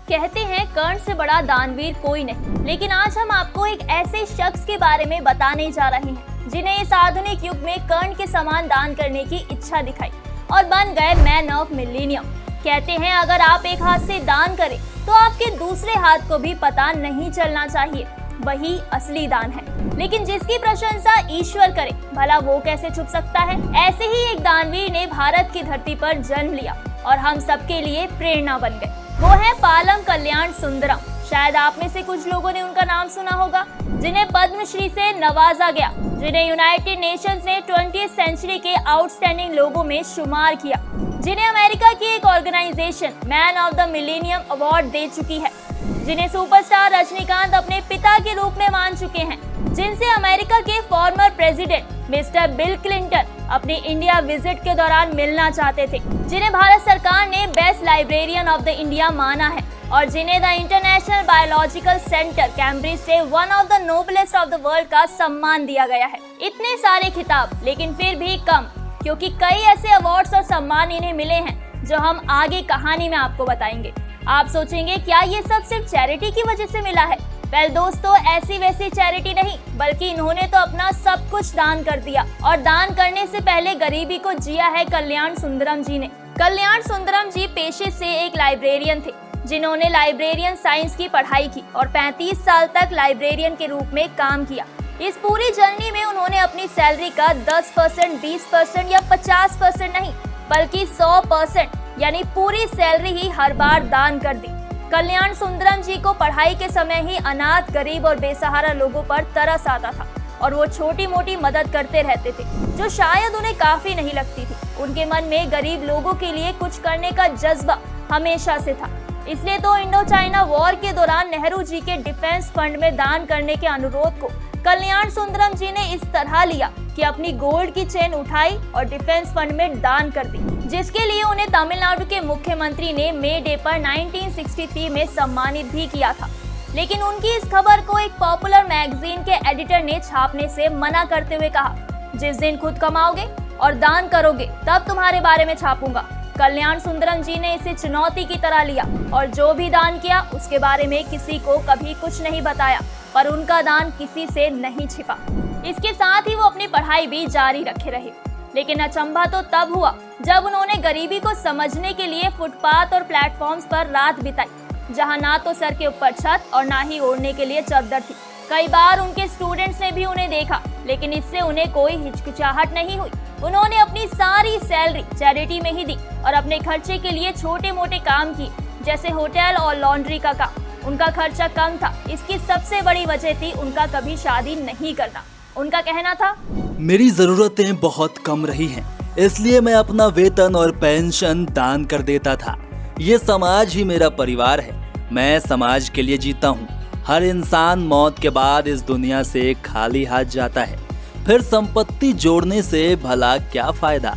कहते हैं कर्ण से बड़ा दानवीर कोई नहीं, लेकिन आज हम आपको एक ऐसे शख्स के बारे में बताने जा रहे हैं जिन्हें इस आधुनिक युग में कर्ण के समान दान करने की इच्छा दिखाई और बन गए मैन ऑफ मिलेनियम। कहते हैं अगर आप एक हाथ से दान करें तो आपके दूसरे हाथ को भी पता नहीं चलना चाहिए, वही असली दान है। लेकिन जिसकी प्रशंसा ईश्वर करे भला वो कैसे छुप सकता है। ऐसे ही एक दानवीर ने भारत की धरती पर जन्म लिया और हम सबके लिए प्रेरणा बन गए। वो है पालम कल्याण सुंदरम। शायद आप में से कुछ लोगों ने उनका नाम सुना होगा, जिन्हें पद्मश्री से नवाजा गया, जिन्हें यूनाइटेड नेशंस ने 20वीं सेंचुरी के आउटस्टैंडिंग लोगों में शुमार किया, जिन्हें अमेरिका की एक organisation man of the millennium award दे चुकी है, जिन्हें सुपरस्टार रजनीकांत अपने पिता के रूप में मान चुके हैं, जिनसे अमेरिका के former president mister Bill Clinton अपनी इंडिया विजिट के दौरान मिलना चाहते थे, जिन्हें भारत सरकार ने best librarian of the India माना है और जिन्हें the international biological centre Cambridge से one of the noblest of the world का सम्मान दिया गया है। इतने सारे खिताब लेकिन फिर भी कम, क्योंकि कई ऐसे अवार्ड्स और सम्मान इन्हें मिले हैं जो हम आगे कहानी में आपको बताएंगे। आप सोचेंगे क्या ये सब सिर्फ चैरिटी की वजह से मिला है? वेल दोस्तों, ऐसी वैसी चैरिटी नहीं, बल्कि इन्होंने तो अपना सब कुछ दान कर दिया और दान करने से पहले गरीबी को जिया है कल्याण सुंदरम जी ने। कल्याण सुंदरम जी पेशे से एक लाइब्रेरियन थे, जिन्होंने लाइब्रेरियन साइंस की पढ़ाई की और 35 साल तक लाइब्रेरियन के रूप में काम किया। इस पूरी जर्नी में उन्होंने अपनी सैलरी का 10%, 20% या 50% नहीं, बल्कि 100% यानी पूरी सैलरी ही हर बार दान कर दी। कल्याण सुंदरम जी को पढ़ाई के समय ही अनाथ, गरीब और बेसहारा लोगों पर तरस आता था और वो छोटी मोटी मदद करते रहते थे, जो शायद उन्हें काफी नहीं लगती थी। उनके मन में गरीब लोगों के लिए कुछ करने का जज्बा हमेशा से था। इसलिए तो इंडो चाइना वॉर के दौरान नेहरू जी के डिफेंस फंड में दान करने के अनुरोध को कल्याण सुंदरम जी ने इस तरह लिया कि अपनी गोल्ड की चेन उठाई और डिफेंस फंड में दान कर दी, जिसके लिए उन्हें तमिलनाडु के मुख्यमंत्री ने मे डे पर 1963 में सम्मानित भी किया था। लेकिन उनकी इस खबर को एक पॉपुलर मैगजीन के एडिटर ने छापने से मना करते हुए कहा, जिस दिन खुद कमाओगे और दान करोगे तब तुम्हारे बारे में छापूंगा। कल्याण सुंदरम जी ने इसे चुनौती की तरह लिया और जो भी दान किया उसके बारे में किसी को कभी कुछ नहीं बताया, पर उनका दान किसी से नहीं छिपा। इसके साथ ही वो अपनी पढ़ाई भी जारी रखे रहे। लेकिन अचंभा तो तब हुआ जब उन्होंने गरीबी को समझने के लिए फुटपाथ और प्लेटफॉर्म्स पर रात बिताई, जहां ना तो सर के ऊपर छत और ना ही ओढ़ने के लिए चादर थी। कई बार उनके स्टूडेंट्स ने भी उन्हें देखा, लेकिन इससे उन्हें कोई हिचकिचाहट नहीं हुई। उन्होंने अपनी सारी सैलरी चैरिटी में ही दी और अपने खर्चे के लिए छोटे मोटे काम किए, जैसे होटल और लॉन्ड्री का काम। उनका खर्चा कम था, इसकी सबसे बड़ी वजह थी उनका कभी शादी नहीं करना। उनका कहना था, मेरी जरूरतें बहुत कम रही हैं, इसलिए मैं अपना वेतन और पेंशन दान कर देता था। ये समाज ही मेरा परिवार है, मैं समाज के लिए जीता हूँ। हर इंसान मौत के बाद इस दुनिया से खाली हाथ जाता है, फिर संपत्ति जोड़ने से भला क्या फायदा।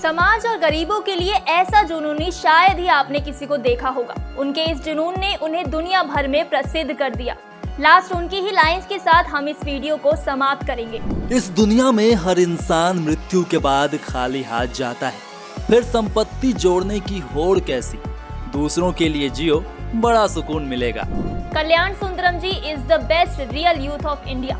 समाज और गरीबों के लिए ऐसा जुनूनी शायद ही आपने किसी को देखा होगा। उनके इस जुनून ने उन्हें दुनिया भर में प्रसिद्ध कर दिया। लास्ट उनकी ही लाइंस के साथ हम इस वीडियो को समाप्त करेंगे। इस दुनिया में हर इंसान मृत्यु के बाद खाली हाथ जाता है, फिर संपत्ति जोड़ने की होड़ कैसी। दूसरों के लिए जियो, बड़ा सुकून मिलेगा। Kalyan Sundaram ji is the best real youth of India.